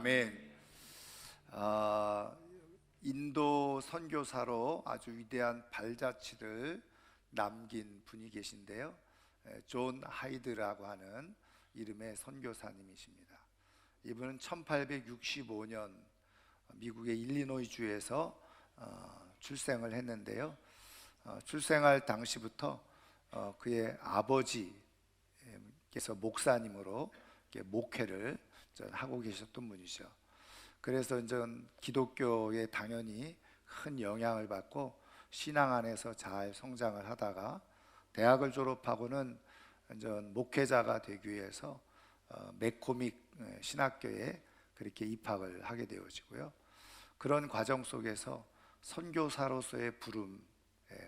아멘. 아, 인도 선교사로 아주 위대한 발자취를 남긴 분이 계신데요. 존 하이드라고 하는 이름의 선교사님이십니다. 이분은 1865년 미국의 일리노이 주에서 출생을 했는데요. 출생할 당시부터 그의 아버지께서 목사님으로 목회를 하고 계셨던 분이죠. 그래서 이제 기독교에 당연히 큰 영향을 받고 신앙 안에서 잘 성장을 하다가 대학을 졸업하고는 이제 목회자가 되기 위해서 맥코믹 신학교에 그렇게 입학을 하게 되어지고요. 그런 과정 속에서 선교사로서의 부름,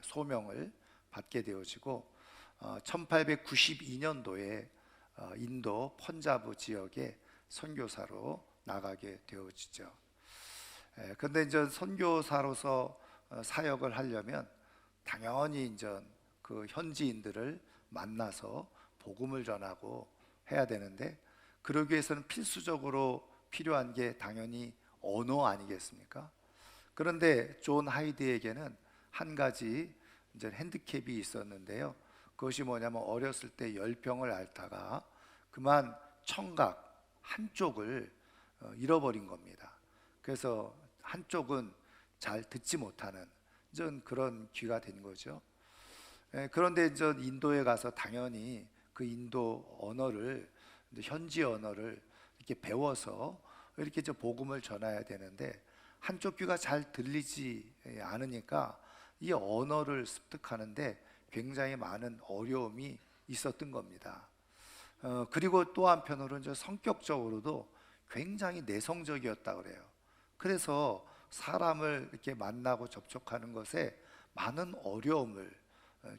소명을 받게 되어지고 1892년도에 인도 펀자브 지역에 선교사로 나가게 되어지죠. 그런데 이제 선교사로서 사역을 하려면 당연히 이제 그 현지인들을 만나서 복음을 전하고 해야 되는데, 그러기 위해서는 필수적으로 필요한 게 당연히 언어 아니겠습니까? 그런데 존 하이드에게는 한 가지 이제 핸디캡이 있었는데요. 그것이 뭐냐면 어렸을 때 열병을 앓다가 그만 청각 한쪽을 잃어버린 겁니다. 그래서 한쪽은 잘 듣지 못하는 그런 귀가 된 거죠. 그런데 이제 인도에 가서 당연히 그 인도 언어를, 현지 언어를 이렇게 배워서 이렇게 복음을 전해야 되는데 한쪽 귀가 잘 들리지 않으니까 이 언어를 습득하는데 굉장히 많은 어려움이 있었던 겁니다. 그리고 또 한편으로는 저 성격적으로도 굉장히 내성적이었다 그래요. 그래서 사람을 이렇게 만나고 접촉하는 것에 많은 어려움을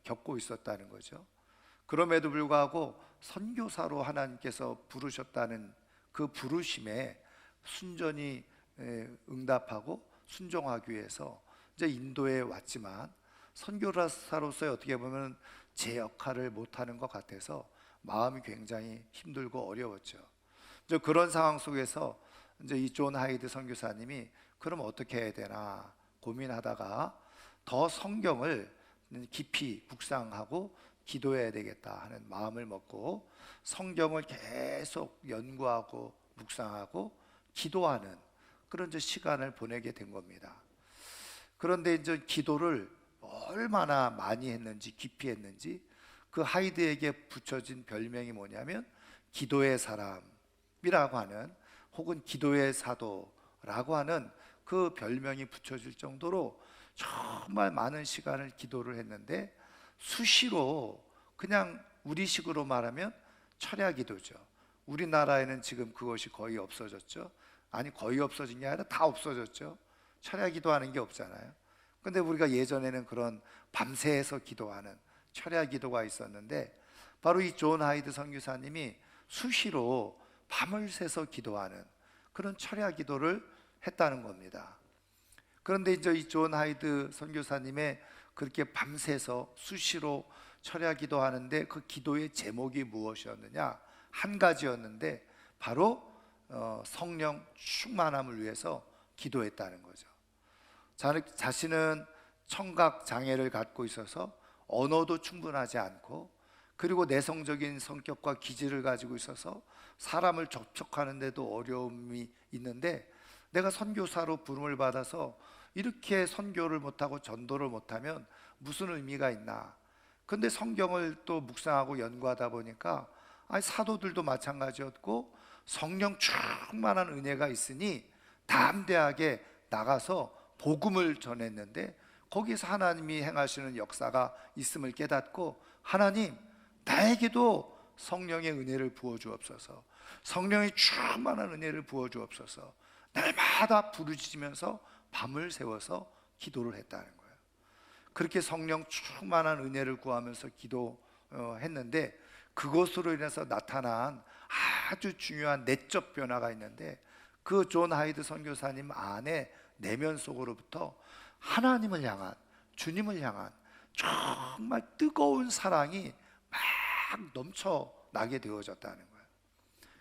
겪고 있었다는 거죠. 그럼에도 불구하고 선교사로 하나님께서 부르셨다는 그 부르심에 순전히 응답하고 순종하기 위해서 이제 인도에 왔지만, 선교사로서의 어떻게 보면 제 역할을 못하는 것 같아서 마음이 굉장히 힘들고 어려웠죠. 이제 그런 상황 속에서 이제 이 존 하이드 선교사님이 그럼 어떻게 해야 되나 고민하다가 더 성경을 깊이 묵상하고 기도해야 되겠다 하는 마음을 먹고 성경을 계속 연구하고 묵상하고 기도하는 그런 이제 시간을 보내게 된 겁니다. 그런데 이제 기도를 얼마나 많이 했는지, 깊이 했는지, 그 하이드에게 붙여진 별명이 뭐냐면 기도의 사람이라고 하는, 혹은 기도의 사도라고 하는 그 별명이 붙여질 정도로 정말 많은 시간을 기도를 했는데, 수시로 그냥 우리식으로 말하면 철야 기도죠. 우리나라에는 지금 그것이 거의 없어졌죠. 아니, 거의 없어진 게 아니라 다 없어졌죠. 철야 기도하는 게 없잖아요. 근데 우리가 예전에는 그런 밤새서 기도하는 철야 기도가 있었는데, 바로 이 존 하이드 선교사님이 수시로 밤을 새서 기도하는 그런 철야 기도를 했다는 겁니다. 그런데 이제 이 존 하이드 선교사님의 그렇게 밤새서 수시로 철야 기도하는데 그 기도의 제목이 무엇이었느냐? 한 가지였는데 바로 성령 충만함을 위해서 기도했다는 거죠. 자신은 청각 장애를 갖고 있어서 언어도 충분하지 않고, 그리고 내성적인 성격과 기질을 가지고 있어서 사람을 접촉하는 데도 어려움이 있는데, 내가 선교사로 부름을 받아서 이렇게 선교를 못하고 전도를 못하면 무슨 의미가 있나. 근데 성경을 또 묵상하고 연구하다 보니까 사도들도 마찬가지였고 성령 충만한 은혜가 있으니 담대하게 나가서 복음을 전했는데, 거기서 하나님이 행하시는 역사가 있음을 깨닫고, 하나님, 나에게도 성령의 은혜를 부어주옵소서, 성령의 충만한 은혜를 부어주옵소서, 날마다 부르짖으면서 밤을 새워서 기도를 했다는 거예요. 그렇게 성령 충만한 은혜를 구하면서 기도했는데, 그것으로 인해서 나타난 아주 중요한 내적 변화가 있는데, 그 존 하이드 선교사님 안에 내면 속으로부터 하나님을 향한, 주님을 향한 정말 뜨거운 사랑이 막 넘쳐나게 되어졌다는 거예요.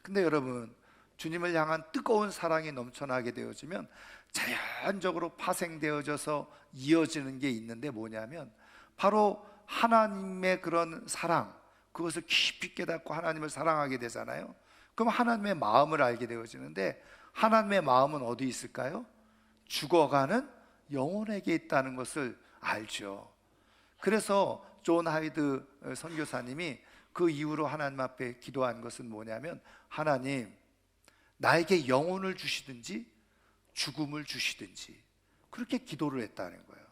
근데 여러분, 주님을 향한 뜨거운 사랑이 넘쳐나게 되어지면 자연적으로 파생되어져서 이어지는 게 있는데 뭐냐면 바로 하나님의 그런 사랑, 그것을 깊이 깨닫고 하나님을 사랑하게 되잖아요. 그럼 하나님의 마음을 알게 되어지는데, 하나님의 마음은 어디 있을까요? 죽어가는 영혼에게 있다는 것을 알죠. 그래서 존 하이드 선교사님이 그 이후로 하나님 앞에 기도한 것은 뭐냐면, 하나님, 나에게 영혼을 주시든지 죽음을 주시든지, 그렇게 기도를 했다는 거예요.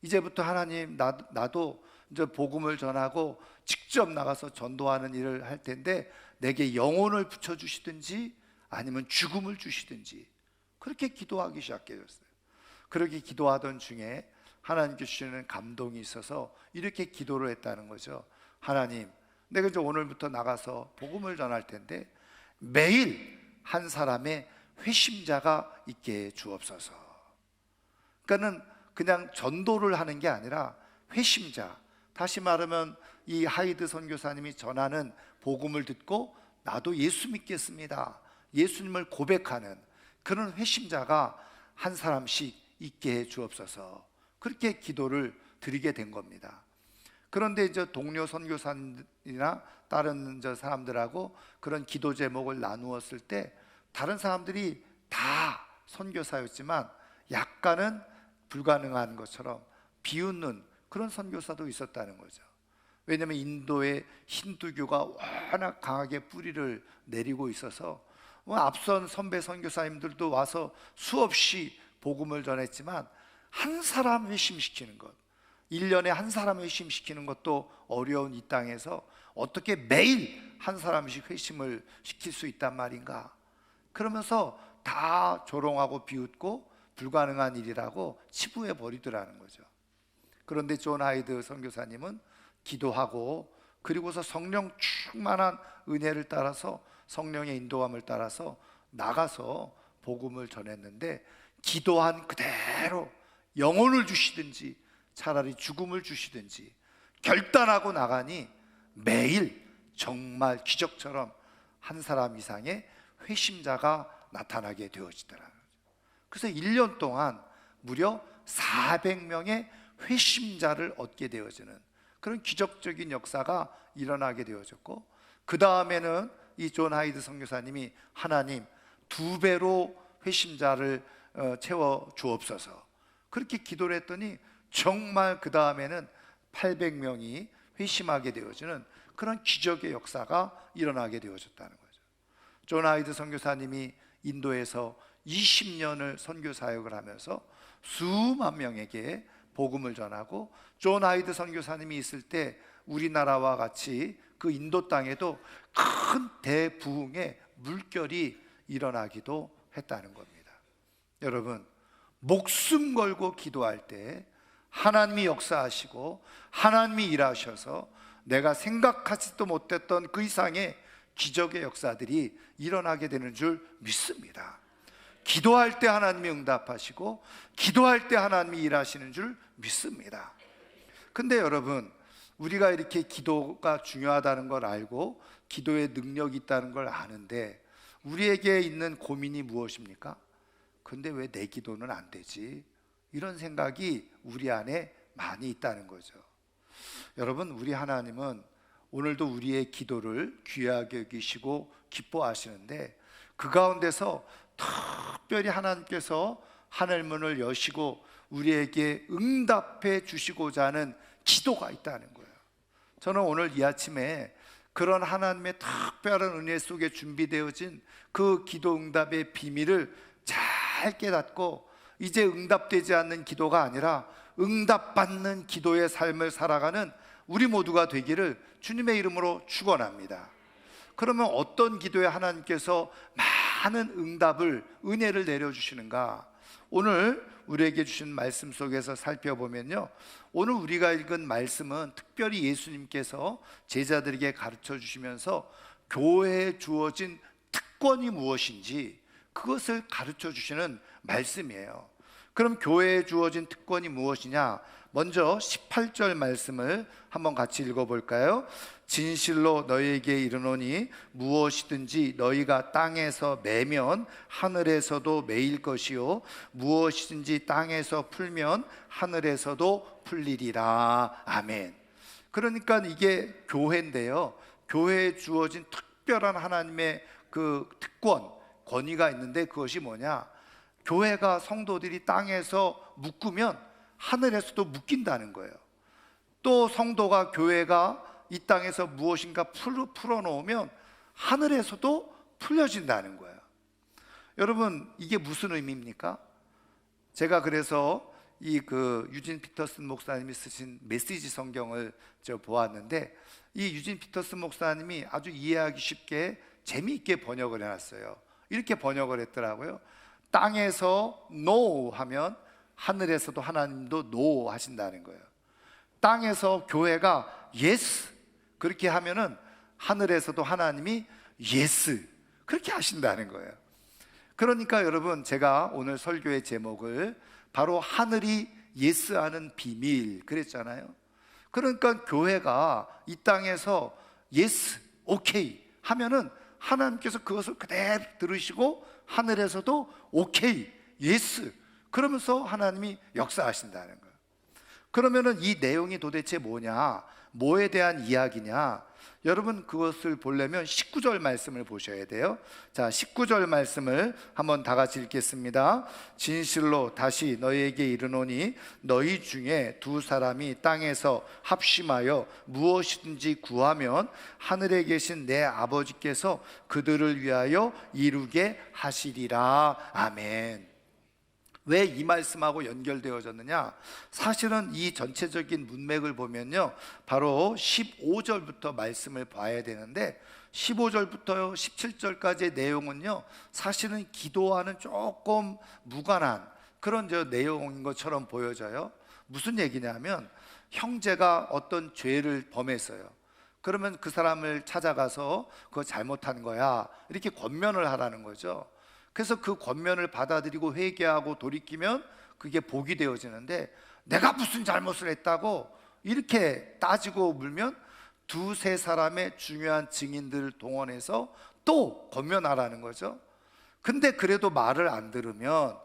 이제부터 하나님, 나도 이제 복음을 전하고 직접 나가서 전도하는 일을 할 텐데 내게 영혼을 붙여주시든지 아니면 죽음을 주시든지, 그렇게 기도하기 시작해졌어요. 그렇게 기도하던 중에 하나님께 주시는 감동이 있어서 이렇게 기도를 했다는 거죠. 하나님, 내가 이제 오늘부터 나가서 복음을 전할 텐데 매일 한 사람의 회심자가 있게 해 주옵소서. 그러니까는 그냥 전도를 하는 게 아니라 회심자, 다시 말하면 이 하이드 선교사님이 전하는 복음을 듣고 나도 예수 믿겠습니다, 예수님을 고백하는 그런 회심자가 한 사람씩 있게 해 주옵소서. 그렇게 기도를 드리게 된 겁니다. 그런데 이제 동료 선교사님이나 다른 사람들하고 그런 기도 제목을 나누었을 때 다른 사람들이 다 선교사였지만 약간은 불가능한 것처럼 비웃는 그런 선교사도 있었다는 거죠. 왜냐하면 인도의 힌두교가 워낙 강하게 뿌리를 내리고 있어서 앞선 선배 선교사님들도 와서 수없이 복음을 전했지만 한 사람 회심시키는 것, 1년에 한 사람 회심시키는 것도 어려운 이 땅에서 어떻게 매일 한 사람씩 회심을 시킬 수 있단 말인가. 그러면서 다 조롱하고 비웃고 불가능한 일이라고 치부해 버리더라는 거죠. 그런데 존 하이드 선교사님은 기도하고 그리고서 성령 충만한 은혜를 따라서, 성령의 인도함을 따라서 나가서 복음을 전했는데, 기도한 그대로 영혼을 주시든지 차라리 죽음을 주시든지 결단하고 나가니 매일 정말 기적처럼 한 사람 이상의 회심자가 나타나게 되어지더라고요. 그래서 1년 동안 무려 400명의 회심자를 얻게 되어지는 그런 기적적인 역사가 일어나게 되어졌고, 그 다음에는 이 존 하이드 선교사님이 하나님 2배로 회심자를 채워 주옵소서, 그렇게 기도를 했더니 정말 그 다음에는 800명이 회심하게 되어지는 그런 기적의 역사가 일어나게 되어졌다는 거죠. 존 하이드 선교사님이 인도에서 20년을 선교 사역을 하면서 수만 명에게 복음을 전하고, 존 하이드 선교사님이 있을 때 우리나라와 같이 그 인도 땅에도 큰 대부흥의 물결이 일어나기도 했다는 겁니다. 여러분, 목숨 걸고 기도할 때 하나님이 역사하시고 하나님이 일하셔서 내가 생각하지도 못했던 그 이상의 기적의 역사들이 일어나게 되는 줄 믿습니다. 기도할 때 하나님이 응답하시고 기도할 때 하나님이 일하시는 줄 믿습니다. 근데 여러분, 우리가 이렇게 기도가 중요하다는 걸 알고 기도의 능력이 있다는 걸 아는데 우리에게 있는 고민이 무엇입니까? 근데 왜 내 기도는 안 되지? 이런 생각이 우리 안에 많이 있다는 거죠. 여러분, 우리 하나님은 오늘도 우리의 기도를 귀하게 여기시고 기뻐하시는데, 그 가운데서 특별히 하나님께서 하늘문을 여시고 우리에게 응답해 주시고자 하는 기도가 있다는 거예요. 저는 오늘 이 아침에 그런 하나님의 특별한 은혜 속에 준비되어진 그 기도 응답의 비밀을 잘 깨닫고 이제 응답되지 않는 기도가 아니라 응답받는 기도의 삶을 살아가는 우리 모두가 되기를 주님의 이름으로 축원합니다. 그러면 어떤 기도에 하나님께서 많은 응답을, 은혜를 내려주시는가? 오늘 우리에게 주신 말씀 속에서 살펴보면요, 오늘 우리가 읽은 말씀은 특별히 예수님께서 제자들에게 가르쳐 주시면서 교회에 주어진 특권이 무엇인지 그것을 가르쳐 주시는 말씀이에요. 그럼 교회에 주어진 특권이 무엇이냐? 먼저 18절 말씀을 한번 같이 읽어볼까요? 진실로 너희에게 이르노니 무엇이든지 너희가 땅에서 매면 하늘에서도 매일 것이요 무엇이든지 땅에서 풀면 하늘에서도 풀리리라. 아멘. 그러니까 이게 교회인데요, 교회에 주어진 특별한 하나님의 그 특권, 권위가 있는데 그것이 뭐냐? 교회가 성도들이 땅에서 묶으면 하늘에서도 묶인다는 거예요. 또 성도가, 교회가 이 땅에서 무엇인가 풀어놓으면 하늘에서도 풀려진다는 거예요. 여러분, 이게 무슨 의미입니까? 제가 그래서 유진 피터슨 목사님이 쓰신 메시지 성경을 보았는데, 이 유진 피터슨 목사님이 아주 이해하기 쉽게 재미있게 번역을 해놨어요. 이렇게 번역을 했더라고요. 땅에서 no 하면 하늘에서도 하나님도 no 하신다는 거예요. 땅에서 교회가 yes 그렇게 하면은 하늘에서도 하나님이 yes 그렇게 하신다는 거예요. 그러니까 여러분, 제가 오늘 설교의 제목을 바로 하늘이 예스하는 비밀 그랬잖아요. 그러니까 교회가 이 땅에서 예스, 오케이 하면은 하나님께서 그것을 그대로 들으시고 하늘에서도 오케이, 예스 그러면서 하나님이 역사하신다는 거예요. 그러면은 이 내용이 도대체 뭐냐, 뭐에 대한 이야기냐? 여러분, 그것을 보려면 19절 말씀을 보셔야 돼요. 자, 19절 말씀을 한번 다 같이 읽겠습니다. 진실로 다시 너희에게 이르노니 너희 중에 두 사람이 땅에서 합심하여 무엇이든지 구하면 하늘에 계신 내 아버지께서 그들을 위하여 이루게 하시리라. 아멘. 왜 이 말씀하고 연결되어졌느냐? 사실은 이 전체적인 문맥을 보면요, 바로 15절부터 말씀을 봐야 되는데 15절부터 17절까지의 내용은요, 사실은 기도와는 조금 무관한 그런 내용인 것처럼 보여져요. 무슨 얘기냐면, 형제가 어떤 죄를 범했어요. 그러면 그 사람을 찾아가서 그거 잘못한 거야 이렇게 권면을 하라는 거죠. 그래서 그 권면을 받아들이고 회개하고 돌이키면 그게 복이 되어지는데, 내가 무슨 잘못을 했다고 이렇게 따지고 물면 두세 사람의 중요한 증인들을 동원해서 또 권면하라는 거죠. 근데 그래도 말을 안 들으면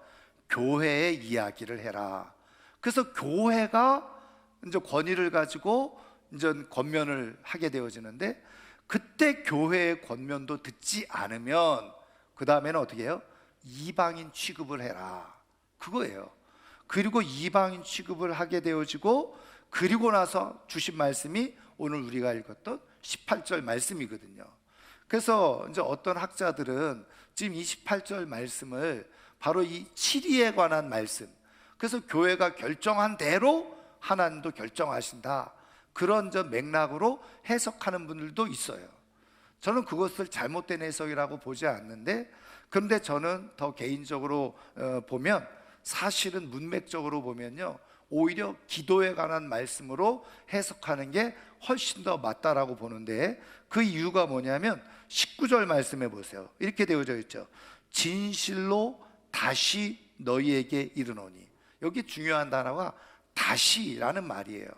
교회의 이야기를 해라. 그래서 교회가 이제 권위를 가지고 이제 권면을 하게 되어지는데, 그때 교회의 권면도 듣지 않으면 그 다음에는 어떻게 해요? 이방인 취급을 해라, 그거예요. 그리고 이방인 취급을 하게 되어지고, 그리고 나서 주신 말씀이 오늘 우리가 읽었던 18절 말씀이거든요. 그래서 이제 어떤 학자들은 지금 28절 말씀을 바로 이 7위에 관한 말씀, 그래서 교회가 결정한 대로 하나님도 결정하신다, 그런 맥락으로 해석하는 분들도 있어요. 저는 그것을 잘못된 해석이라고 보지 않는데, 그런데 저는 더 개인적으로 보면, 사실은 문맥적으로 보면요, 오히려 기도에 관한 말씀으로 해석하는 게 훨씬 더 맞다라고 보는데, 그 이유가 뭐냐면 19절 말씀해 보세요. 이렇게 되어져 있죠. 진실로 다시 너희에게 이르노니. 여기 중요한 단어가 다시라는 말이에요.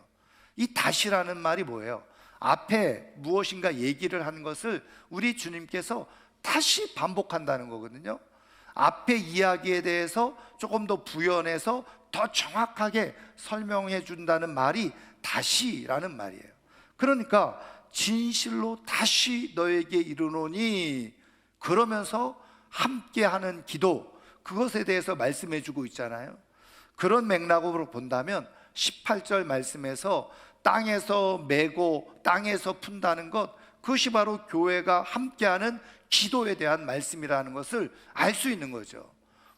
이 다시라는 말이 뭐예요? 앞에 무엇인가 얘기를 하는 것을 우리 주님께서 다시 반복한다는 거거든요. 앞에 이야기에 대해서 조금 더 부연해서 더 정확하게 설명해 준다는 말이 다시라는 말이에요. 그러니까 진실로 다시 너에게 이르노니, 그러면서 함께하는 기도, 그것에 대해서 말씀해 주고 있잖아요. 그런 맥락으로 본다면 18절 말씀에서 땅에서 메고 땅에서 푼다는 것, 그것이 바로 교회가 함께하는 기도에 대한 말씀이라는 것을 알 수 있는 거죠.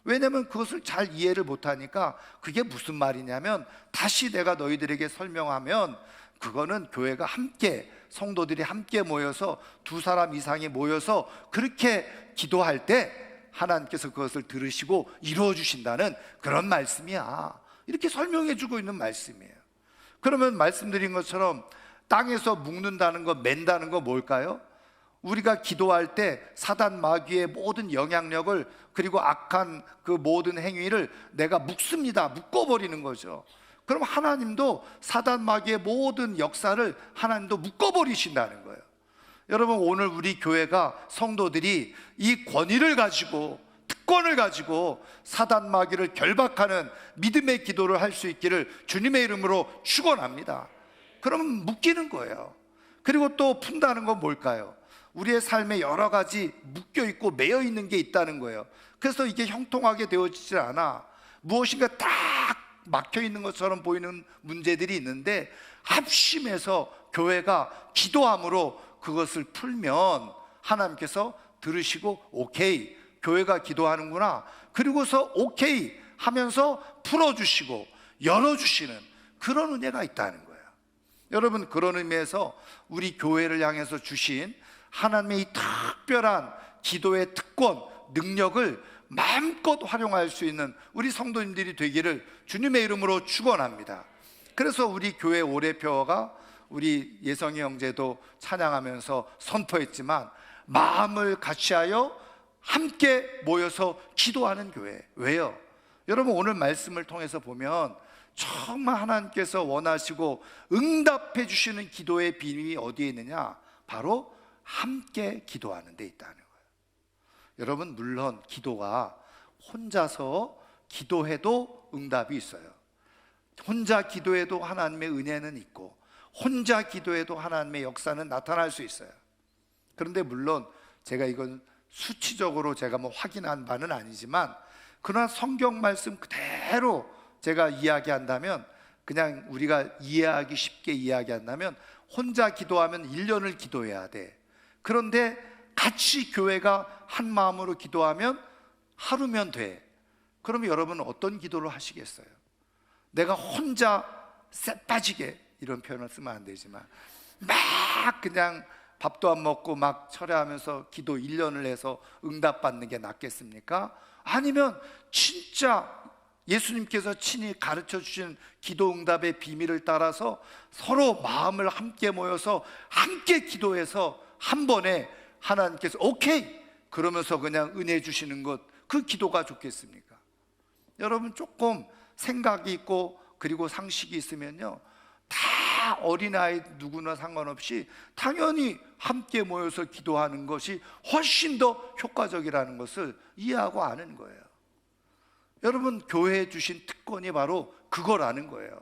왜냐하면 그것을 잘 이해를 못하니까 그게 무슨 말이냐면, 다시 내가 너희들에게 설명하면 그거는 교회가 함께, 성도들이 함께 모여서 두 사람 이상이 모여서 그렇게 기도할 때 하나님께서 그것을 들으시고 이루어 주신다는 그런 말씀이야, 이렇게 설명해 주고 있는 말씀이에요. 그러면 말씀드린 것처럼 땅에서 묶는다는 거, 맨다는 거 뭘까요? 우리가 기도할 때 사단 마귀의 모든 영향력을, 그리고 악한 그 모든 행위를 내가 묶습니다. 묶어버리는 거죠. 그럼 하나님도 사단 마귀의 모든 역사를 하나님도 묶어버리신다는 거예요. 여러분, 오늘 우리 교회가 성도들이 이 권위를 가지고, 특권을 가지고 사단 마귀를 결박하는 믿음의 기도를 할 수 있기를 주님의 이름으로 축원합니다. 그러면 묶이는 거예요. 그리고 또 푼다는 건 뭘까요? 우리의 삶에 여러 가지 묶여 있고 매여 있는 게 있다는 거예요. 그래서 이게 형통하게 되어지질 않아. 무엇인가 딱 막혀 있는 것처럼 보이는 문제들이 있는데, 합심해서 교회가 기도함으로 그것을 풀면 하나님께서 들으시고 오케이, 교회가 기도하는구나, 그리고서 오케이 하면서 풀어주시고 열어주시는 그런 은혜가 있다는 거예요. 여러분, 그런 의미에서 우리 교회를 향해서 주신 하나님의 이 특별한 기도의 특권, 능력을 마음껏 활용할 수 있는 우리 성도님들이 되기를 주님의 이름으로 축원합니다. 그래서 우리 교회 올해표가, 우리 예성이 형제도 찬양하면서 선포했지만, 마음을 같이하여 함께 모여서 기도하는 교회. 왜요? 여러분, 오늘 말씀을 통해서 보면 정말 하나님께서 원하시고 응답해 주시는 기도의 비밀이 어디에 있느냐? 바로 함께 기도하는 데 있다는 거예요. 여러분, 물론 기도가 혼자서 기도해도 응답이 있어요. 혼자 기도해도 하나님의 은혜는 있고, 혼자 기도해도 하나님의 역사는 나타날 수 있어요. 그런데 물론 제가 이건 수치적으로 제가 확인한 바는 아니지만, 그러나 성경 말씀 그대로 제가 이야기한다면, 그냥 우리가 이해하기 쉽게 이야기한다면, 혼자 기도하면 1년을 기도해야 돼. 그런데 같이 교회가 한 마음으로 기도하면 하루면 돼. 그러면 여러분은 어떤 기도를 하시겠어요? 내가 혼자 쎄 빠지게, 이런 표현을 쓰면 안 되지만, 막 그냥 밥도 안 먹고 막 철회하면서 기도 1년을 해서 응답받는 게 낫겠습니까? 아니면 진짜 예수님께서 친히 가르쳐 주신 기도 응답의 비밀을 따라서 서로 마음을 함께 모여서 함께 기도해서 한 번에 하나님께서 오케이 그러면서 그냥 은혜 주시는 것, 그 기도가 좋겠습니까? 여러분, 조금 생각이 있고 그리고 상식이 있으면요, 다 어린아이 누구나 상관없이 당연히 함께 모여서 기도하는 것이 훨씬 더 효과적이라는 것을 이해하고 아는 거예요. 여러분, 교회에 주신 특권이 바로 그거라는 거예요.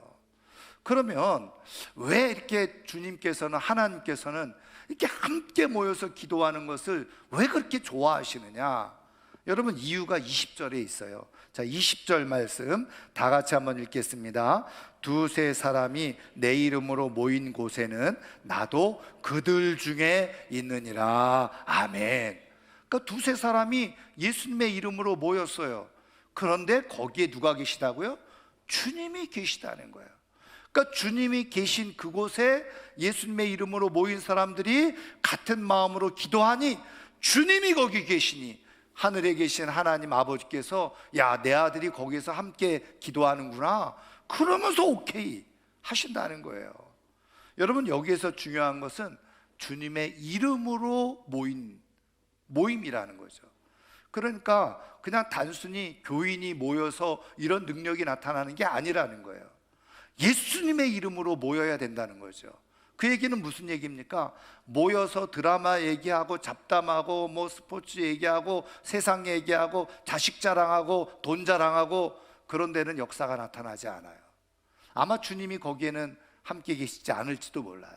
그러면 왜 이렇게 주님께서는, 하나님께서는 이렇게 함께 모여서 기도하는 것을 왜 그렇게 좋아하시느냐? 여러분, 이유가 20절에 있어요. 자, 20절 말씀 다 같이 한번 읽겠습니다. 두세 사람이 내 이름으로 모인 곳에는 나도 그들 중에 있느니라. 아멘. 그러니까 두세 사람이 예수님의 이름으로 모였어요. 그런데 거기에 누가 계시다고요? 주님이 계시다는 거예요. 그러니까 주님이 계신 그곳에 예수님의 이름으로 모인 사람들이 같은 마음으로 기도하니, 주님이 거기 계시니 하늘에 계신 하나님 아버지께서 야, 내 아들이 거기서 함께 기도하는구나, 그러면서 오케이 하신다는 거예요. 여러분, 여기에서 중요한 것은 주님의 이름으로 모임이라는 거죠. 그러니까 그냥 단순히 교인이 모여서 이런 능력이 나타나는 게 아니라는 거예요. 예수님의 이름으로 모여야 된다는 거죠. 그 얘기는 무슨 얘기입니까? 모여서 드라마 얘기하고 잡담하고 스포츠 얘기하고 세상 얘기하고 자식 자랑하고 돈 자랑하고 그런 데는 역사가 나타나지 않아요. 아마 주님이 거기에는 함께 계시지 않을지도 몰라요.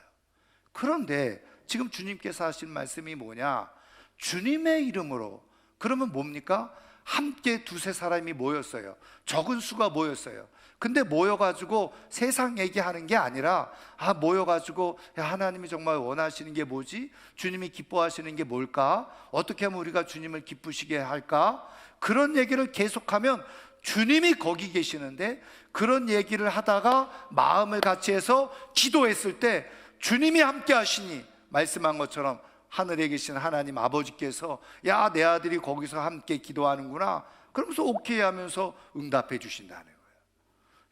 그런데 지금 주님께서 하신 말씀이 뭐냐? 주님의 이름으로. 그러면 뭡니까? 함께 두세 사람이 모였어요. 적은 수가 모였어요. 근데 모여가지고 세상 얘기하는 게 아니라, 모여가지고 야, 하나님이 정말 원하시는 게 뭐지? 주님이 기뻐하시는 게 뭘까? 어떻게 하면 우리가 주님을 기쁘시게 할까? 그런 얘기를 계속하면 주님이 거기 계시는데, 그런 얘기를 하다가 마음을 같이 해서 기도했을 때 주님이 함께 하시니, 말씀한 것처럼 하늘에 계신 하나님 아버지께서 야, 내 아들이 거기서 함께 기도하는구나, 그러면서 오케이 하면서 응답해 주신다는 거예요.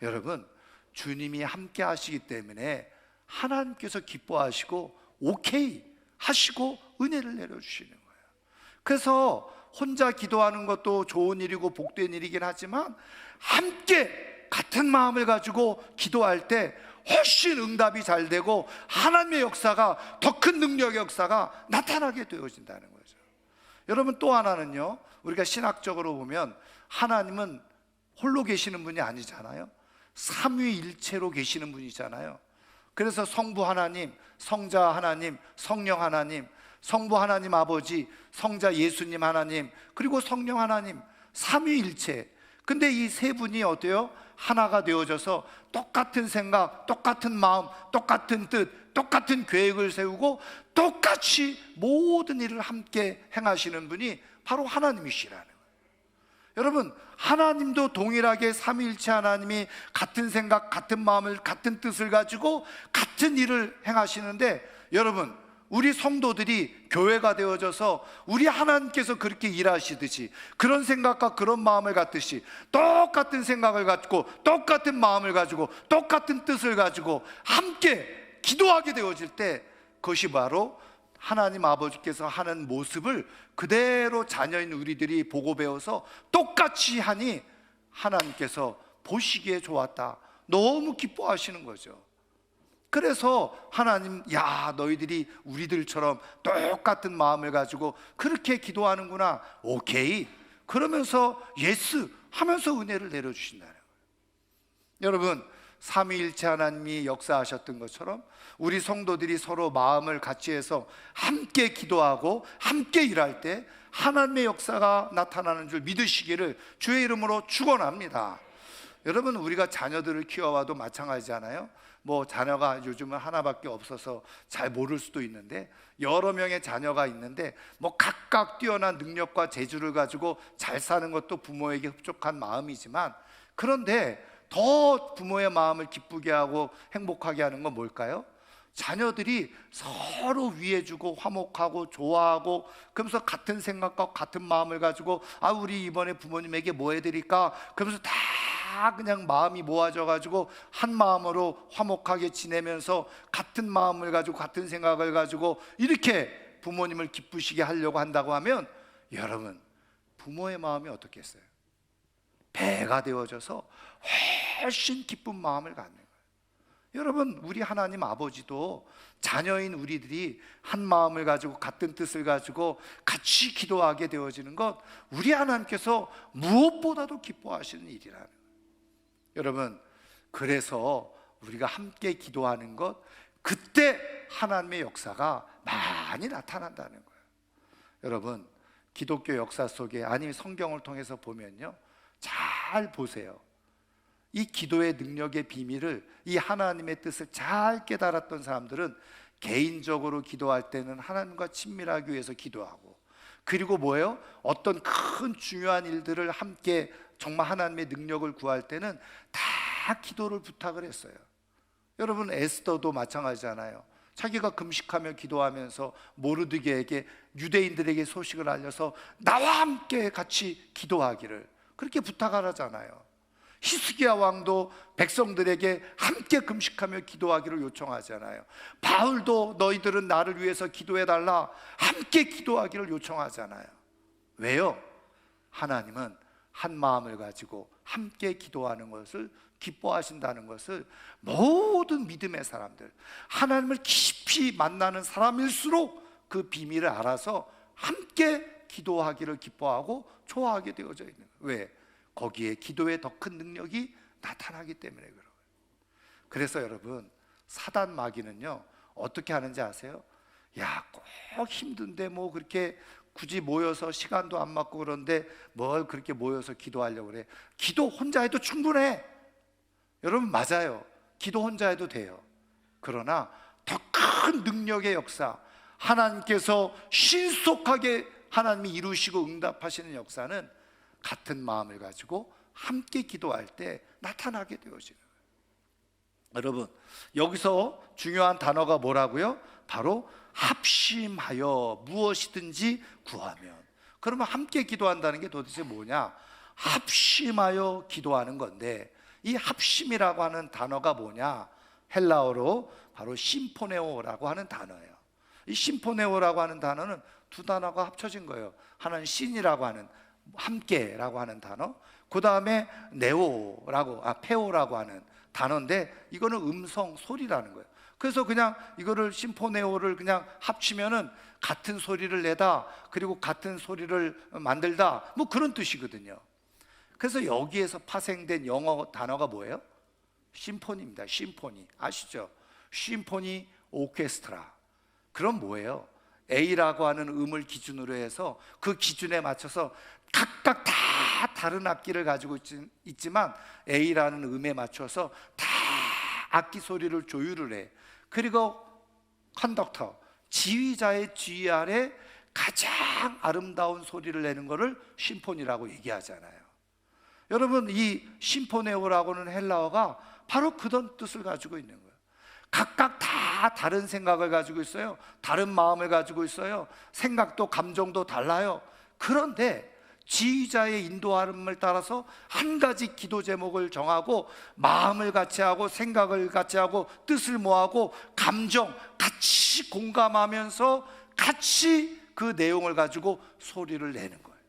여러분, 주님이 함께 하시기 때문에 하나님께서 기뻐하시고 오케이 하시고 은혜를 내려주시는 거예요. 그래서 혼자 기도하는 것도 좋은 일이고 복된 일이긴 하지만 함께 같은 마음을 가지고 기도할 때 훨씬 응답이 잘 되고 하나님의 역사가, 더 큰 능력의 역사가 나타나게 되어진다는 거죠. 여러분, 또 하나는요, 우리가 신학적으로 보면 하나님은 홀로 계시는 분이 아니잖아요. 삼위일체로 계시는 분이잖아요. 그래서 성부 하나님, 성자 하나님, 성령 하나님, 성부 하나님 아버지, 성자 예수님 하나님, 그리고 성령 하나님, 삼위일체. 근데 이 세 분이 어때요? 하나가 되어져서 똑같은 생각, 똑같은 마음, 똑같은 뜻, 똑같은 계획을 세우고 똑같이 모든 일을 함께 행하시는 분이 바로 하나님이시라는 거예요. 여러분, 하나님도 동일하게 삼위일체 하나님이 같은 생각, 같은 마음을, 같은 뜻을 가지고 같은 일을 행하시는데, 여러분, 우리 성도들이 교회가 되어져서 우리 하나님께서 그렇게 일하시듯이, 그런 생각과 그런 마음을 갖듯이 똑같은 생각을 갖고 똑같은 마음을 가지고 똑같은 뜻을 가지고 함께 기도하게 되어질 때, 그것이 바로 하나님 아버지께서 하는 모습을 그대로 자녀인 우리들이 보고 배워서 똑같이 하니 하나님께서 보시기에 좋았다, 너무 기뻐하시는 거죠. 그래서 하나님, 야, 너희들이 우리들처럼 똑같은 마음을 가지고 그렇게 기도하는구나, 오케이, 그러면서 예스 하면서 은혜를 내려주신다는 거예요. 여러분, 삼위일체 하나님이 역사하셨던 것처럼 우리 성도들이 서로 마음을 같이 해서 함께 기도하고 함께 일할 때 하나님의 역사가 나타나는 줄 믿으시기를 주의 이름으로 축원합니다. 여러분, 우리가 자녀들을 키워와도 마찬가지잖아요. 뭐 자녀가 요즘은 하나밖에 없어서 잘 모를 수도 있는데, 여러 명의 자녀가 있는데 뭐 각각 뛰어난 능력과 재주를 가지고 잘 사는 것도 부모에게 흡족한 마음이지만, 그런데 더 부모의 마음을 기쁘게 하고 행복하게 하는 건 뭘까요? 자녀들이 서로 위해주고 화목하고 좋아하고, 그러면서 같은 생각과 같은 마음을 가지고, 아, 우리 이번에 부모님에게 뭐 해드릴까? 그러면서 다 그냥 마음이 모아져 가지고 한 마음으로 화목하게 지내면서 같은 마음을 가지고 같은 생각을 가지고 이렇게 부모님을 기쁘시게 하려고 한다고 하면, 여러분, 부모의 마음이 어떻겠어요? 배가 되어져서 훨씬 기쁜 마음을 갖는 거예요. 여러분, 우리 하나님 아버지도 자녀인 우리들이 한 마음을 가지고 같은 뜻을 가지고 같이 기도하게 되어지는 것, 우리 하나님께서 무엇보다도 기뻐하시는 일이라는 거예요. 여러분, 그래서 우리가 함께 기도하는 것, 그때 하나님의 역사가 많이 나타난다는 거예요. 여러분, 기독교 역사 속에, 아니면 성경을 통해서 보면요, 잘 보세요. 이 기도의 능력의 비밀을, 이 하나님의 뜻을 잘 깨달았던 사람들은 개인적으로 기도할 때는 하나님과 친밀하기 위해서 기도하고, 그리고 뭐예요? 어떤 큰 중요한 일들을 함께 정말 하나님의 능력을 구할 때는 다 기도를 부탁을 했어요. 여러분, 에스더도 마찬가지잖아요. 자기가 금식하며 기도하면서 모르드게에게, 유대인들에게 소식을 알려서 나와 함께 같이 기도하기를 그렇게 부탁하잖아요. 히스기야 왕도 백성들에게 함께 금식하며 기도하기를 요청하잖아요. 바울도 너희들은 나를 위해서 기도해달라, 함께 기도하기를 요청하잖아요. 왜요? 하나님은 한 마음을 가지고 함께 기도하는 것을 기뻐하신다는 것을 모든 믿음의 사람들, 하나님을 깊이 만나는 사람일수록 그 비밀을 알아서 함께 기도하기를 기뻐하고 좋아하게 되어져 있는 거예요. 왜? 거기에 기도의 더 큰 능력이 나타나기 때문에 그런 거예요. 그래서 여러분, 사단 마귀는요, 어떻게 하는지 아세요? 야, 꼭 힘든데 뭐 그렇게 굳이 모여서 시간도 안 맞고 그런데 뭘 그렇게 모여서 기도하려고 그래? 기도 혼자 해도 충분해. 여러분, 맞아요. 기도 혼자 해도 돼요. 그러나 더 큰 능력의 역사, 하나님께서 신속하게 하나님이 이루시고 응답하시는 역사는 같은 마음을 가지고 함께 기도할 때 나타나게 되어지는 거예요. 여러분, 여기서 중요한 단어가 뭐라고요? 바로 합심하여 무엇이든지 구하면. 그러면 함께 기도한다는 게 도대체 뭐냐? 합심하여 기도하는 건데, 이 합심이라고 하는 단어가 뭐냐? 헬라어로 바로 심포네오라고 하는 단어예요. 이 심포네오라고 하는 단어는 두 단어가 합쳐진 거예요. 하나는 신이라고 하는 함께라고 하는 단어, 그 다음에 네오라고 페오라고 하는 단어인데 이거는 음성 소리라는 거예요. 그래서 그냥 이거를 심포네오를 그냥 합치면은 같은 소리를 내다, 그리고 같은 소리를 만들다, 뭐 그런 뜻이거든요. 그래서 여기에서 파생된 영어 단어가 뭐예요? 심포니입니다. 심포니 아시죠? 심포니 오케스트라. 그럼 뭐예요? A라고 하는 음을 기준으로 해서 그 기준에 맞춰서 각각 다 다른 악기를 가지고 있지만 A라는 음에 맞춰서 다 악기 소리를 조율을 해. 그리고 컨덕터, 지휘자의 지휘 아래 가장 아름다운 소리를 내는 것을 심포니라고 얘기하잖아요. 여러분, 이 심포네오라고는 헬라어가 바로 그런 뜻을 가지고 있는 거예요. 각각 다 다른 생각을 가지고 있어요. 다른 마음을 가지고 있어요. 생각도 감정도 달라요. 그런데 지휘자의 인도함을 따라서 한 가지 기도 제목을 정하고 마음을 같이 하고 생각을 같이 하고 뜻을 모아고 감정 같이 공감하면서 같이 그 내용을 가지고 소리를 내는 거예요.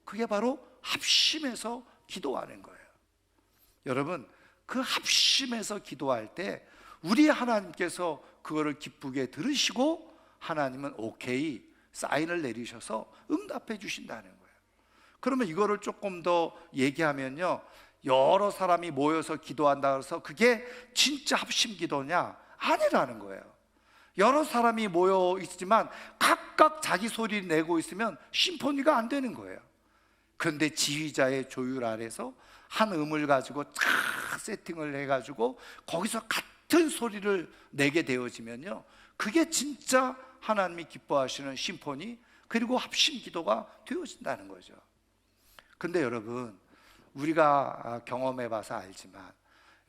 그게 바로 합심해서 기도하는 거예요. 여러분, 그 합심해서 기도할 때 우리 하나님께서 그거를 기쁘게 들으시고 하나님은 오케이 사인을 내리셔서 응답해 주신다는 거예요. 그러면 이거를 조금 더 얘기하면요, 여러 사람이 모여서 기도한다 그래서 그게 진짜 합심 기도냐? 아니라는 거예요. 여러 사람이 모여 있지만 각각 자기 소리를 내고 있으면 심포니가 안 되는 거예요. 그런데 지휘자의 조율 아래서 한 음을 가지고 쫙 세팅을 해가지고 거기서 같은 소리를 내게 되어지면요, 그게 진짜 하나님이 기뻐하시는 심포니, 그리고 합심 기도가 되어진다는 거죠. 근데 여러분, 우리가 경험해 봐서 알지만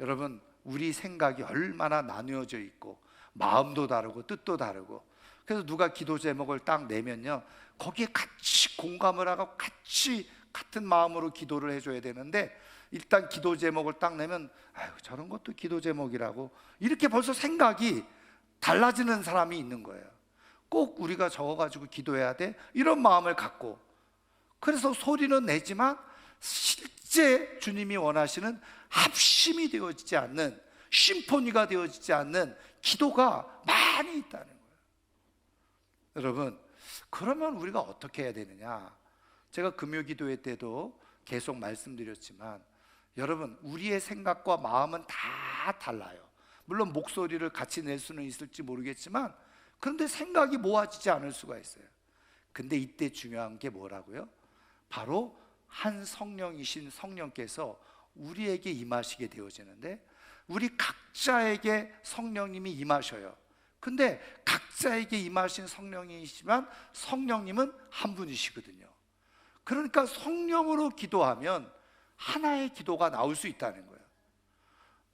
여러분, 우리 생각이 얼마나 나누어져 있고 마음도 다르고 뜻도 다르고, 그래서 누가 기도 제목을 딱 내면요, 거기에 같이 공감을 하고 같이 같은 마음으로 기도를 해줘야 되는데, 일단 기도 제목을 딱 내면 아유, 저런 것도 기도 제목이라고, 이렇게 벌써 생각이 달라지는 사람이 있는 거예요. 꼭 우리가 적어가지고 기도해야 돼, 이런 마음을 갖고. 그래서 소리는 내지만 실제 주님이 원하시는 합심이 되어지지 않는, 심포니가 되어지지 않는 기도가 많이 있다는 거예요. 여러분, 그러면 우리가 어떻게 해야 되느냐? 제가 금요기도회 때도 계속 말씀드렸지만 여러분, 우리의 생각과 마음은 다 달라요. 물론 목소리를 같이 낼 수는 있을지 모르겠지만, 그런데 생각이 모아지지 않을 수가 있어요. 근데 이때 중요한 게 뭐라고요? 바로 한 성령이신 성령께서 우리에게 임하시게 되어지는데, 우리 각자에게 성령님이 임하셔요. 근데 각자에게 임하신 성령이시지만 성령님은 한 분이시거든요. 그러니까 성령으로 기도하면 하나의 기도가 나올 수 있다는 거예요.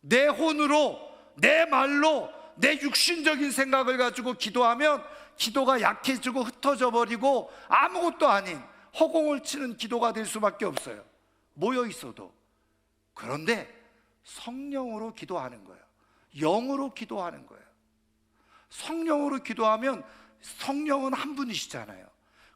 내 혼으로, 내 말로, 내 육신적인 생각을 가지고 기도하면 기도가 약해지고 흩어져 버리고 아무것도 아닌 허공을 치는 기도가 될 수밖에 없어요. 모여 있어도. 그런데 성령으로 기도하는 거예요. 영으로 기도하는 거예요. 성령으로 기도하면 성령은 한 분이시잖아요.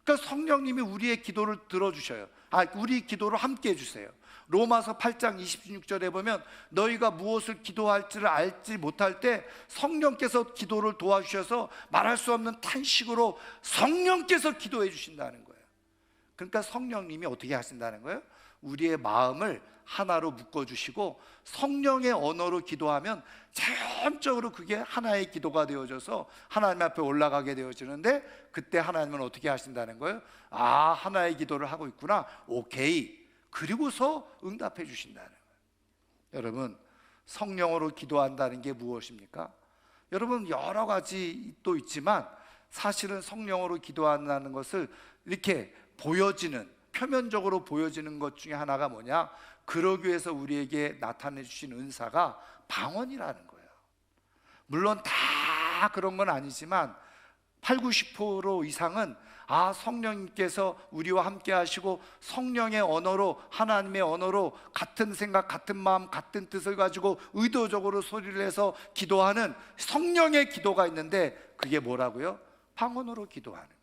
그러니까 성령님이 우리의 기도를 들어주셔요. 우리 기도를 함께 해주세요. 로마서 8장 26절에 보면 너희가 무엇을 기도할지를 알지 못할 때 성령께서 기도를 도와주셔서 말할 수 없는 탄식으로 성령께서 기도해 주신다는 거예요. 그러니까 성령님이 어떻게 하신다는 거예요? 우리의 마음을 하나로 묶어주시고 성령의 언어로 기도하면 자연적으로 그게 하나의 기도가 되어져서 하나님 앞에 올라가게 되어지는데, 그때 하나님은 어떻게 하신다는 거예요? 하나의 기도를 하고 있구나, 오케이, 그리고서 응답해 주신다는 거예요. 여러분, 성령으로 기도한다는 게 무엇입니까? 여러분, 여러 가지 또 있지만 사실은 성령으로 기도한다는 것을 이렇게 보여지는, 표면적으로 보여지는 것 중에 하나가 뭐냐? 그러기 위해서 우리에게 나타내 주신 은사가 방언이라는 거예요. 물론 다 그런 건 아니지만 80, 90% 이상은 성령님께서 우리와 함께 하시고 성령의 언어로, 하나님의 언어로 같은 생각, 같은 마음, 같은 뜻을 가지고 의도적으로 소리를 내서 기도하는 성령의 기도가 있는데, 그게 뭐라고요? 방언으로 기도하는 거예요.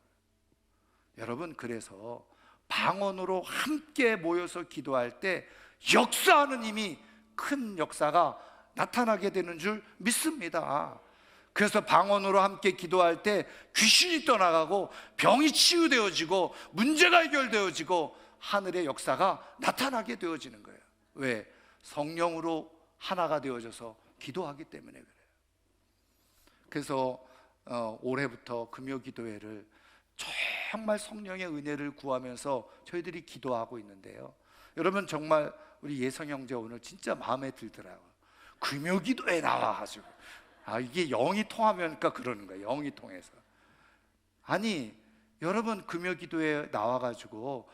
여러분, 그래서 방언으로 함께 모여서 기도할 때 역사하는 힘이, 큰 역사가 나타나게 되는 줄 믿습니다. 그래서 방언으로 함께 기도할 때 귀신이 떠나가고 병이 치유되어지고 문제가 해결되어지고 하늘의 역사가 나타나게 되어지는 거예요. 왜? 성령으로 하나가 되어져서 기도하기 때문에 그래요. 그래서 올해부터 금요기도회를 정말 성령의 은혜를 구하면서 저희들이 기도하고 있는데요, 여러분 정말 우리 예성 형제 오늘 진짜 마음에 들더라고요. 금요기도에 나와가지고, 이게 영이 통하면까 그러는 거예요. 영이 통해서. 아니 여러분, 금요기도에 나와가지고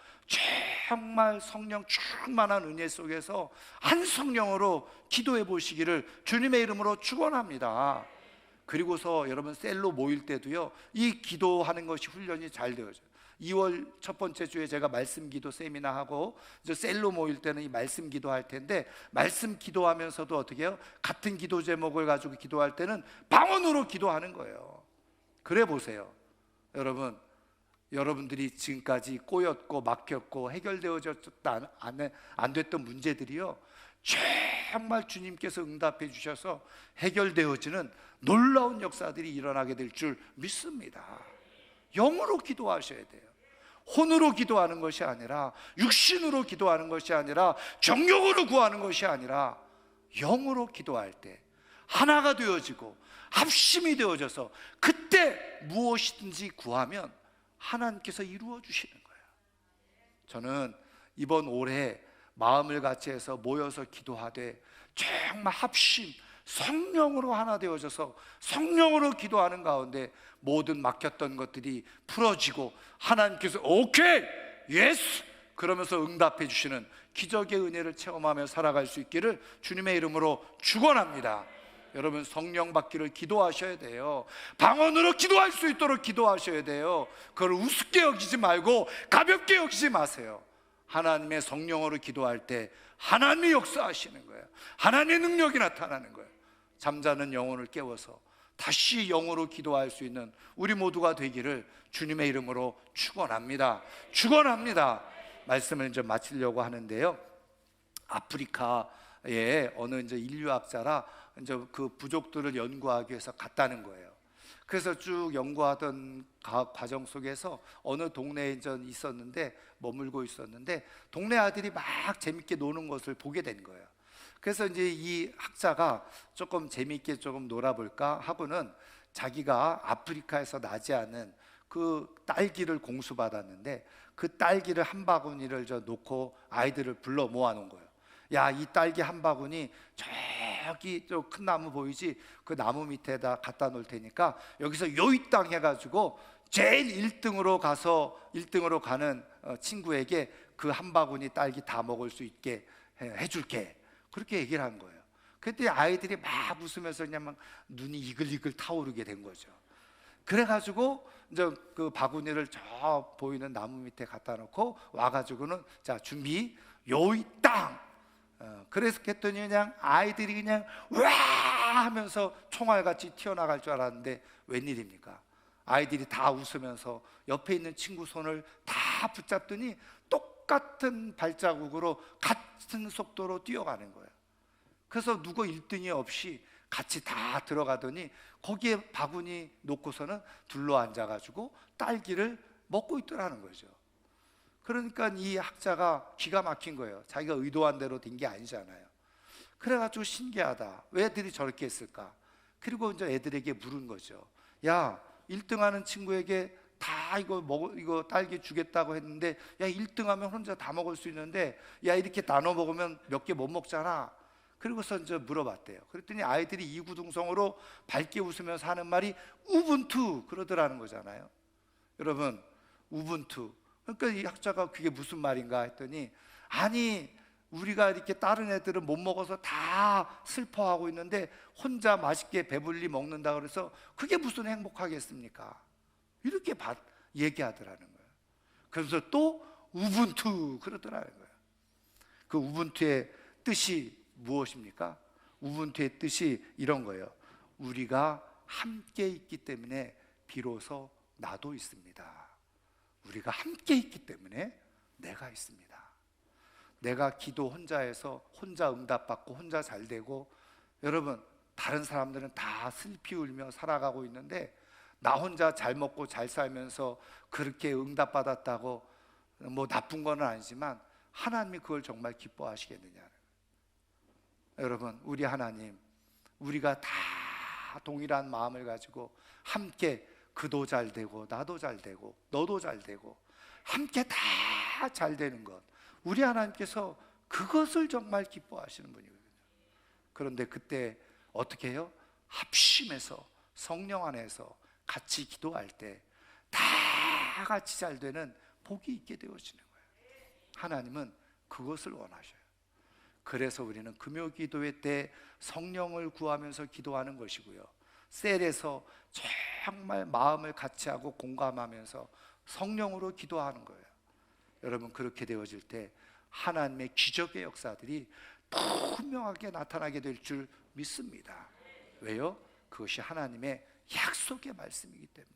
정말 성령 충만한 은혜 속에서 한 성령으로 기도해 보시기를 주님의 이름으로 축원합니다. 그리고서 여러분 셀로 모일 때도요, 이 기도하는 것이 훈련이 잘 되어져요. 2월 첫 번째 주에 제가 말씀 기도 세미나 하고, 이제 셀로 모일 때는 이 말씀 기도할 텐데, 말씀 기도하면서도 어떻게 해요? 같은 기도 제목을 가지고 기도할 때는 방언으로 기도하는 거예요. 그래 보세요. 여러분들이 지금까지 꼬였고 막혔고 해결되어졌다 안 됐던 문제들이요, 정말 주님께서 응답해 주셔서 해결되어지는 놀라운 역사들이 일어나게 될 줄 믿습니다. 영으로 기도하셔야 돼요. 혼으로 기도하는 것이 아니라, 육신으로 기도하는 것이 아니라, 정욕으로 구하는 것이 아니라 영으로 기도할 때 하나가 되어지고 합심이 되어져서 그때 무엇이든지 구하면 하나님께서 이루어 주시는 거예요. 저는 이번 올해 마음을 같이 해서 모여서 기도하되 정말 합심, 성령으로 하나 되어져서 성령으로 기도하는 가운데 모든 막혔던 것들이 풀어지고 하나님께서 오케이, 예스 그러면서 응답해 주시는 기적의 은혜를 체험하며 살아갈 수 있기를 주님의 이름으로 축원합니다. 여러분 성령 받기를 기도하셔야 돼요. 방언으로 기도할 수 있도록 기도하셔야 돼요. 그걸 우습게 여기지 말고 가볍게 여기지 마세요. 하나님의 성령으로 기도할 때 하나님이 역사하시는 거예요. 하나님의 능력이 나타나는 거예요. 잠자는 영혼을 깨워서 다시 영으로 기도할 수 있는 우리 모두가 되기를 주님의 이름으로 축원합니다. 축원합니다. 말씀을 이제 마치려고 하는데요, 아프리카의 어느 이제 인류학자라 이제 그 부족들을 연구하기 위해서 갔다는 거예요. 그래서 쭉 연구하던 과정 속에서 어느 동네에 이제 있었는데, 머물고 있었는데 동네 아들이 막 재밌게 노는 것을 보게 된 거예요. 그래서 이제 이 학자가 조금 재밌게 조금 놀아볼까 하고는 자기가 아프리카에서 나지 않은 그 딸기를 공수받았는데, 그 딸기를 한 바구니를 놓고 아이들을 불러 모아놓은 거예요. 야, 이 딸기 한 바구니 저기 저 큰 나무 보이지? 그 나무 밑에다 갖다 놓을 테니까 여기서 요이땅 해가지고 제일 1등으로 가는 친구에게 그 한 바구니 딸기 다 먹을 수 있게 해줄게. 그렇게 얘기를 한 거예요. 그때 아이들이 막 웃으면서 그냥 막 눈이 이글이글 타오르게 된 거죠. 그래가지고 이제 그 바구니를 저 보이는 나무 밑에 갖다 놓고 와가지고는 자 준비 요이 땅. 그래서 했더니 그냥 아이들이 그냥 와 하면서 총알같이 튀어나갈 줄 알았는데 웬일입니까? 아이들이 다 웃으면서 옆에 있는 친구 손을 다 붙잡더니 똑같은 발자국으로 같은 속도로 뛰어가는 거예요. 그래서 누구 1등이 없이 같이 다 들어가더니 거기에 바구니 놓고서는 둘러앉아가지고 딸기를 먹고 있더라는 거죠. 그러니까 이 학자가 기가 막힌 거예요. 자기가 의도한 대로 된 게 아니잖아요. 그래가지고 신기하다. 왜 애들이 저렇게 했을까? 그리고 이제 애들에게 물은 거죠. 야, 1등하는 친구에게 다 이거 딸기 주겠다고 했는데, 야 1등하면 혼자 다 먹을 수 있는데, 야 이렇게 나눠 먹으면 몇 개 못 먹잖아. 그리고서 이제 물어봤대요. 그랬더니 아이들이 이구동성으로 밝게 웃으면서 하는 말이 우분투 그러더라는 거잖아요. 여러분 우분투. 그러니까 이 학자가 그게 무슨 말인가 했더니, 아니 우리가 이렇게 다른 애들은 못 먹어서 다 슬퍼하고 있는데 혼자 맛있게 배불리 먹는다 그래서 그게 무슨 행복하겠습니까? 이렇게 얘기하더라는 거예요. 그래서 또 우분투 그러더라는 거예요. 그 우분투의 뜻이 무엇입니까? 우분투의 뜻이 이런 거예요. 우리가 함께 있기 때문에 비로소 나도 있습니다. 우리가 함께 있기 때문에 때가 있습니다. 내가 기도 혼자 해서 혼자 응답받고 혼자 잘 되고, 여러분 다른 사람들은 다 슬피 울며 살아가고 있는데 나 혼자 잘 먹고 잘 살면서 그렇게 응답받았다고 뭐 나쁜 건 아니지만 하나님이 그걸 정말 기뻐하시겠느냐. 여러분, 우리 하나님, 우리가 다 동일한 마음을 가지고 함께 그도 잘 되고 나도 잘 되고 너도 잘 되고 함께 다 잘 되는 것, 우리 하나님께서 그것을 정말 기뻐하시는 분이거든요. 그런데 그때 어떻게 해요? 합심해서 성령 안에서 같이 기도할 때 다 같이 잘 되는 복이 있게 되어지는 거예요. 하나님은 그것을 원하셔요. 그래서 우리는 금요 기도회 때 성령을 구하면서 기도하는 것이고요, 셀에서 정말 마음을 같이 하고 공감하면서 성령으로 기도하는 거예요. 여러분, 그렇게 되어질 때 하나님의 기적의 역사들이 분명하게 나타나게 될 줄 믿습니다. 왜요? 그것이 하나님의 약속의 말씀이기 때문에.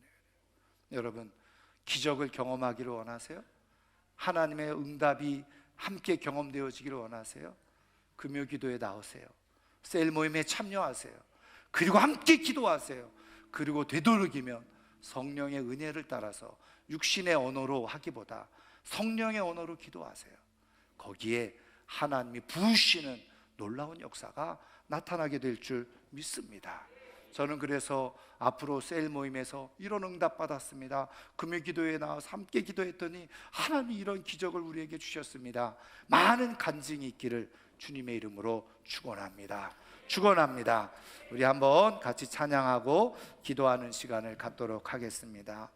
여러분, 기적을 경험하기를 원하세요? 하나님의 응답이 함께 경험되어지기를 원하세요? 금요 기도에 나오세요. 셀 모임에 참여하세요. 그리고 함께 기도하세요. 그리고 되도록이면 성령의 은혜를 따라서 육신의 언어로 하기보다 성령의 언어로 기도하세요. 거기에 하나님이 부으시는 놀라운 역사가 나타나게 될 줄 믿습니다. 저는 그래서 앞으로 셀 모임에서 이런 응답 받았습니다, 금요 기도에 나와서 함께 기도했더니 하나님이 이런 기적을 우리에게 주셨습니다, 많은 간증이 있기를 주님의 이름으로 축원합니다. 축원합니다. 우리 한번 같이 찬양하고 기도하는 시간을 갖도록 하겠습니다.